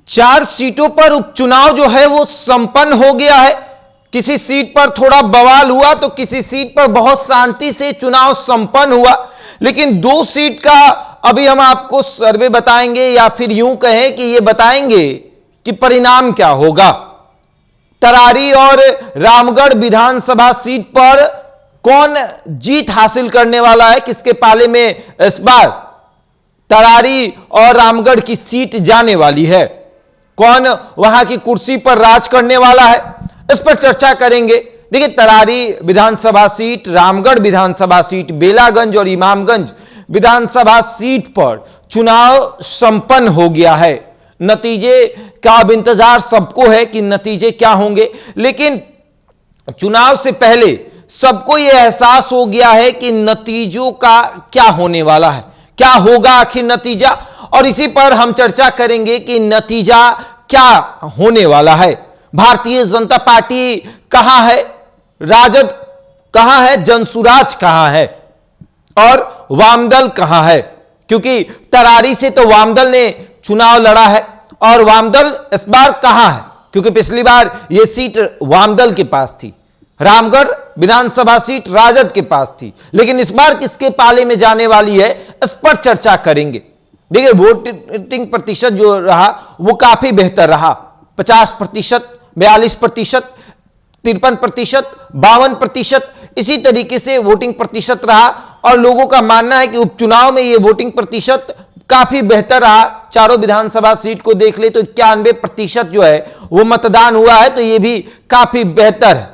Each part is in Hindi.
4 सीटों पर उपचुनाव जो है वो संपन्न हो गया है। किसी सीट पर थोड़ा बवाल हुआ तो किसी सीट पर बहुत शांति से चुनाव संपन्न हुआ। लेकिन 2 सीट का अभी हम आपको सर्वे बताएंगे, या फिर यूं कहें कि ये बताएंगे कि परिणाम क्या होगा। तरारी और रामगढ़ विधानसभा सीट पर कौन जीत हासिल करने वाला है, किसके पाले में इस बार तरारी और रामगढ़ की सीट जाने वाली है, कौन वहां की कुर्सी पर राज करने वाला है, इस पर चर्चा करेंगे। देखिए, तरारी विधानसभा सीट, रामगढ़ विधानसभा सीट, बेलागंज और इमामगंज विधानसभा सीट पर चुनाव संपन्न हो गया है। नतीजे का अब इंतजार सबको है कि नतीजे क्या होंगे, लेकिन चुनाव से पहले सबको यह एहसास हो गया है कि नतीजों का क्या होने वाला है, क्या होगा आखिर नतीजा, और इसी पर हम चर्चा करेंगे कि नतीजा क्या होने वाला है। भारतीय जनता पार्टी कहां है, राजद कहां है, जनसुराज कहां है और वामदल कहां है। क्योंकि तरारी से तो वामदल ने चुनाव लड़ा है, और वामदल इस बार कहां है, क्योंकि पिछली बार यह सीट वामदल के पास थी, रामगढ़ विधानसभा सीट राजद के पास थी, लेकिन इस बार किसके पाले में जाने वाली है, इस पर चर्चा करेंगे। देखिए, वोटिंग प्रतिशत जो रहा वो काफी बेहतर रहा। 50%, 42%, 53%, 52%, इसी तरीके से वोटिंग प्रतिशत रहा, और लोगों का मानना है कि उपचुनाव में यह वोटिंग प्रतिशत काफी बेहतर रहा। चारों विधानसभा सीट को देख ले तो 91% जो है वो मतदान हुआ है, तो यह भी काफी बेहतर है।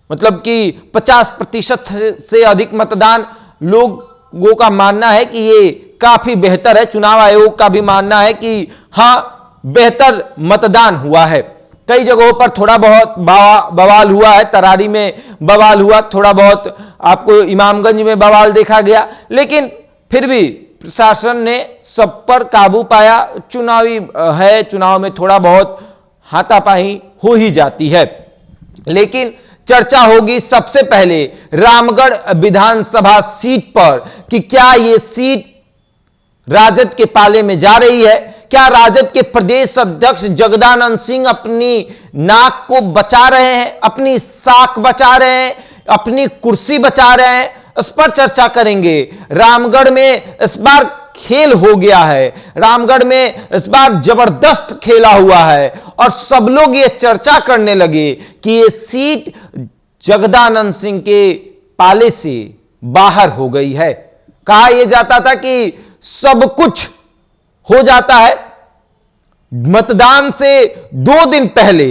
मतलब कि 50% से अधिक मतदान, लोगों का मानना है कि ये काफी बेहतर है। चुनाव आयोग का भी मानना है कि हां, बेहतर मतदान हुआ है। कई जगहों पर थोड़ा बहुत बवाल हुआ है, तरारी में बवाल हुआ, थोड़ा बहुत आपको इमामगंज में बवाल देखा गया, लेकिन फिर भी प्रशासन ने सब पर काबू पाया। चुनावी है, चुनाव में थोड़ा बहुत हाथापाई हो ही जाती है। लेकिन चर्चा होगी सबसे पहले रामगढ़ विधानसभा सीट पर कि क्या यह सीट राजद के पाले में जा रही है, क्या राजद के प्रदेश अध्यक्ष जगदानंद सिंह अपनी नाक को बचा रहे हैं, अपनी साख बचा रहे हैं, अपनी कुर्सी बचा रहे हैं, इस पर चर्चा करेंगे। रामगढ़ में इस बार खेल हो गया है, रामगढ़ में इस बार जबरदस्त खेला हुआ है, और सब लोग ये चर्चा करने लगे कि ये सीट जगदानंद सिंह के पाले से बाहर हो गई है। कहा यह जाता था कि सब कुछ हो जाता है, मतदान से 2 दिन पहले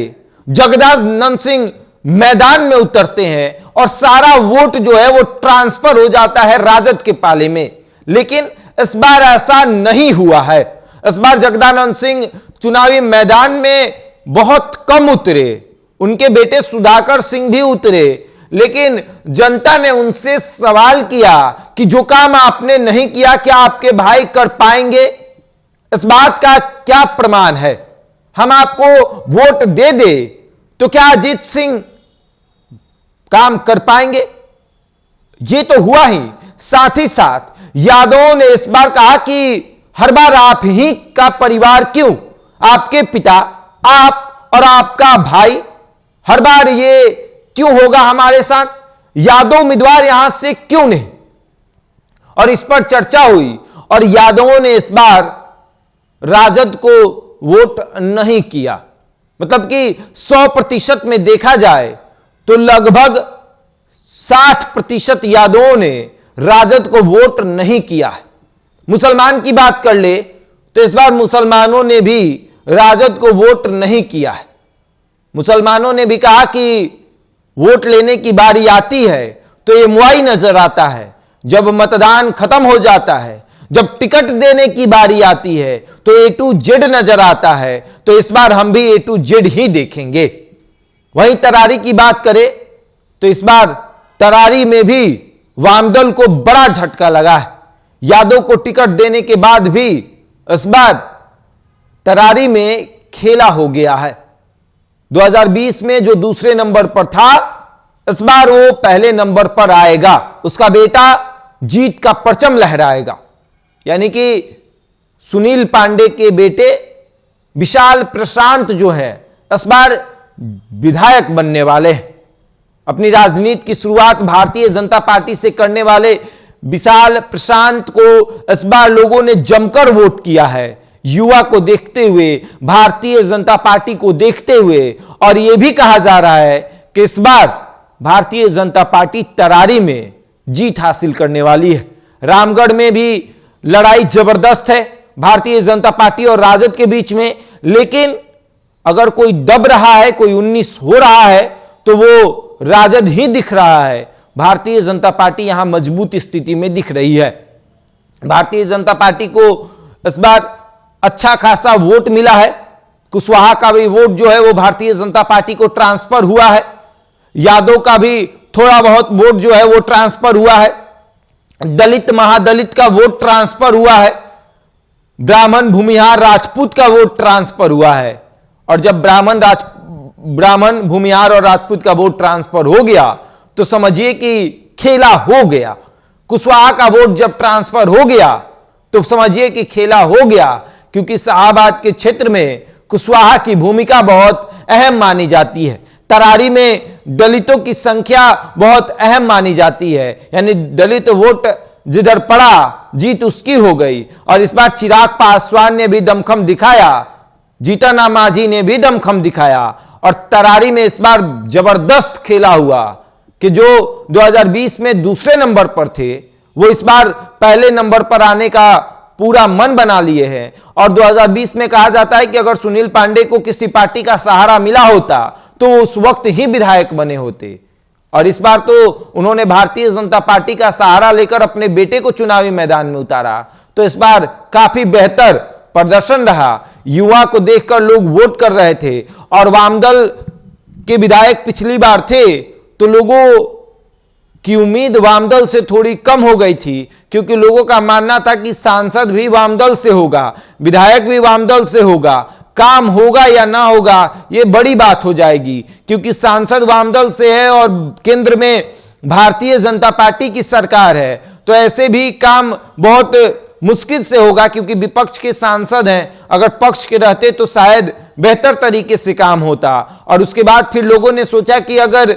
जगदानंद सिंह मैदान में उतरते हैं और सारा वोट जो है वो ट्रांसफर हो जाता है राजद के पाले में। लेकिन इस बार ऐसा नहीं हुआ है। इस बार जगदानंद सिंह चुनावी मैदान में बहुत कम उतरे, उनके बेटे सुधाकर सिंह भी उतरे, लेकिन जनता ने उनसे सवाल किया कि जो काम आपने नहीं किया क्या आपके भाई कर पाएंगे? इस बात का क्या प्रमाण है? हम आपको वोट दे दे तो क्या अजीत सिंह काम कर पाएंगे? ये तो हुआ ही। साथ ही साथ यादवों ने इस बार कहा कि हर बार आप ही का परिवार क्यों, आपके पिता, आप और आपका भाई, हर बार ये क्यों होगा हमारे साथ? यादव उम्मीदवार यहां से क्यों नहीं? और इस पर चर्चा हुई, और यादवों ने इस बार राजद को वोट नहीं किया। मतलब कि 100% में देखा जाए तो लगभग 60% यादवों ने राजद को वोट नहीं किया है। मुसलमान की बात कर ले तो इस बार मुसलमानों ने भी राजद को वोट नहीं किया है। मुसलमानों ने भी कहा कि वोट लेने की बारी आती है तो ये मुआई नजर आता है, जब मतदान खत्म हो जाता है, जब टिकट देने की बारी आती है तो A to Z नजर आता है। तो इस बार हम भी A to Z ही देखेंगे। वहीं तरारी की बात करें तो इस बार तरारी में भी वामदल को बड़ा झटका लगा है। यादव को टिकट देने के बाद भी इस बार तरारी में खेला हो गया है। 2020 में जो दूसरे नंबर पर था, इस बार वो पहले नंबर पर आएगा, उसका बेटा जीत का परचम लहराएगा। यानी कि सुनील पांडे के बेटे विशाल प्रशांत जो है इस बार विधायक बनने वाले हैं। अपनी राजनीति की शुरुआत भारतीय जनता पार्टी से करने वाले विशाल प्रशांत को इस बार लोगों ने जमकर वोट किया है, युवा को देखते हुए, भारतीय जनता पार्टी को देखते हुए। और यह भी कहा जा रहा है कि इस बार भारतीय जनता पार्टी तरारी में जीत हासिल करने वाली है। रामगढ़ में भी लड़ाई जबरदस्त है भारतीय जनता पार्टी और राजद के बीच में, लेकिन अगर कोई दब रहा है, कोई 19 हो रहा है तो वो राजद ही दिख रहा है। भारतीय जनता पार्टी यहां मजबूत स्थिति में दिख रही है। भारतीय जनता पार्टी को इस बार अच्छा खासा वोट मिला है। कुशवाहा का भी वोट जो है वो भारतीय जनता पार्टी को ट्रांसफर हुआ है। यादव का भी थोड़ा बहुत वोट जो है वो ट्रांसफर हुआ है। दलित महादलित का वोट ट्रांसफर हुआ है। ब्राह्मण भूमिहार राजपूत का वोट ट्रांसफर हुआ है। और जब ब्राह्मण भूमिहार और राजपूत का वोट ट्रांसफर हो गया तो समझिए कि खेला हो गया। कुशवाहा का वोट जब ट्रांसफर हो गया तो समझिए कि खेला हो गया, क्योंकि शाहाबाद के क्षेत्र में कुशवाहा की भूमिका बहुत अहम मानी जाती है। तरारी में दलितों की संख्या बहुत अहम मानी जाती है, यानी दलित वोट जिधर पड़ा जीत उसकी हो गई। और इस बार चिराग पासवान ने भी दमखम दिखाया, जीतन मांझी ने भी दमखम दिखाया। और तरारी में इस बार जबरदस्त खेला हुआ कि जो 2020 में दूसरे नंबर पर थे वो इस बार पहले नंबर पर आने का पूरा मन बना लिए हैं। और 2020 में कहा जाता है कि अगर सुनील पांडे को किसी पार्टी का सहारा मिला होता तो उस वक्त ही विधायक बने होते। और इस बार तो उन्होंने भारतीय जनता पार्टी का सहारा लेकर अपने बेटे को चुनावी मैदान में उतारा, तो इस बार काफी बेहतर प्रदर्शन रहा। युवा को देखकर लोग वोट कर रहे थे। और वामदल के विधायक पिछली बार थे तो लोगों की उम्मीद वामदल से थोड़ी कम हो गई थी, क्योंकि लोगों का मानना था कि सांसद भी वामदल से होगा, विधायक भी वामदल से होगा। काम होगा या ना होगा यह बड़ी बात हो जाएगी, क्योंकि सांसद वामदल से है और केंद्र में भारतीय जनता पार्टी की सरकार है, तो ऐसे भी काम बहुत मुश्किल से होगा, क्योंकि विपक्ष के सांसद हैं। अगर पक्ष के रहते तो शायद बेहतर तरीके से काम होता। और उसके बाद फिर लोगों ने सोचा कि अगर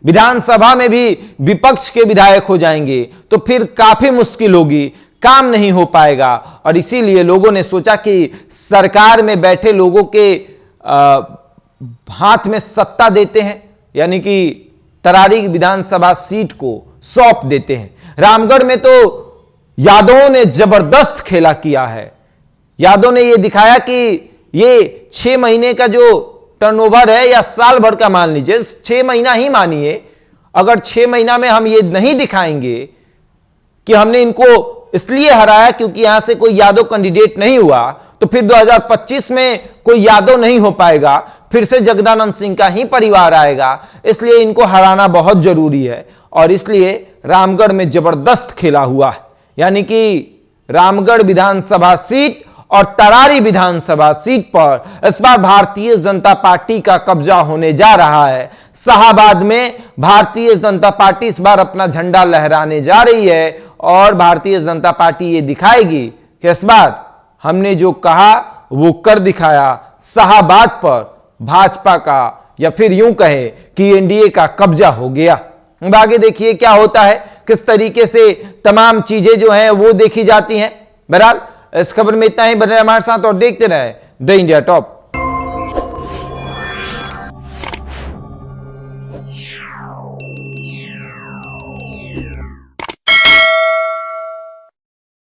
विधानसभा में भी विपक्ष के विधायक हो जाएंगे तो फिर काफी मुश्किल होगी, काम नहीं हो पाएगा। और इसीलिए लोगों ने सोचा कि सरकार में बैठे लोगों के हाथ में सत्ता देते हैं, यानी कि तरारी विधानसभा सीट को सौंप देते हैं। रामगढ़ में तो यादवों ने जबरदस्त खेला किया है। यादव ने यह दिखाया कि ये 6 महीने का जो टर्नओवर है या साल भर का मान लीजिए, 6 महीना ही मानिए, अगर 6 महीना में हम ये नहीं दिखाएंगे कि हमने इनको इसलिए हराया क्योंकि यहां से कोई यादव कैंडिडेट नहीं हुआ, तो फिर 2025 में कोई यादव नहीं हो पाएगा, फिर से जगदानंद सिंह का ही परिवार आएगा। इसलिए इनको हराना बहुत जरूरी है। और इसलिए रामगढ़ में जबरदस्त खेला हुआ है, यानी कि रामगढ़ विधानसभा सीट और तरारी विधानसभा सीट पर इस बार भारतीय जनता पार्टी का कब्जा होने जा रहा है। शाहाबाद में भारतीय जनता पार्टी इस बार अपना झंडा लहराने जा रही है और भारतीय जनता पार्टी ये दिखाएगी कि इस बार हमने जो कहा वो कर दिखाया। शाहाबाद पर भाजपा का या फिर यूं कहे कि एनडीए का कब्जा हो गया। अब आगे देखिए क्या होता है, किस तरीके से तमाम चीजें जो हैं वो देखी जाती हैं। बहरहाल इस खबर में इतना ही, बने हमारे साथ और देखते रहे द इंडिया टॉप।